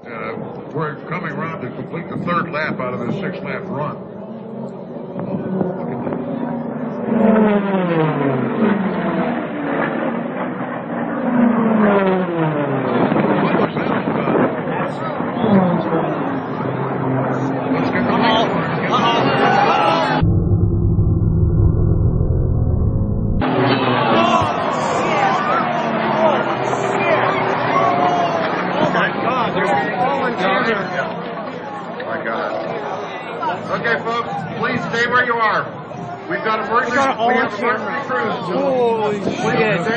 We're coming around to complete the third lap out of this 6-lap run. Let's get the next one. Okay, folks, please stay where you are. We've got emergency crews. Holy shit.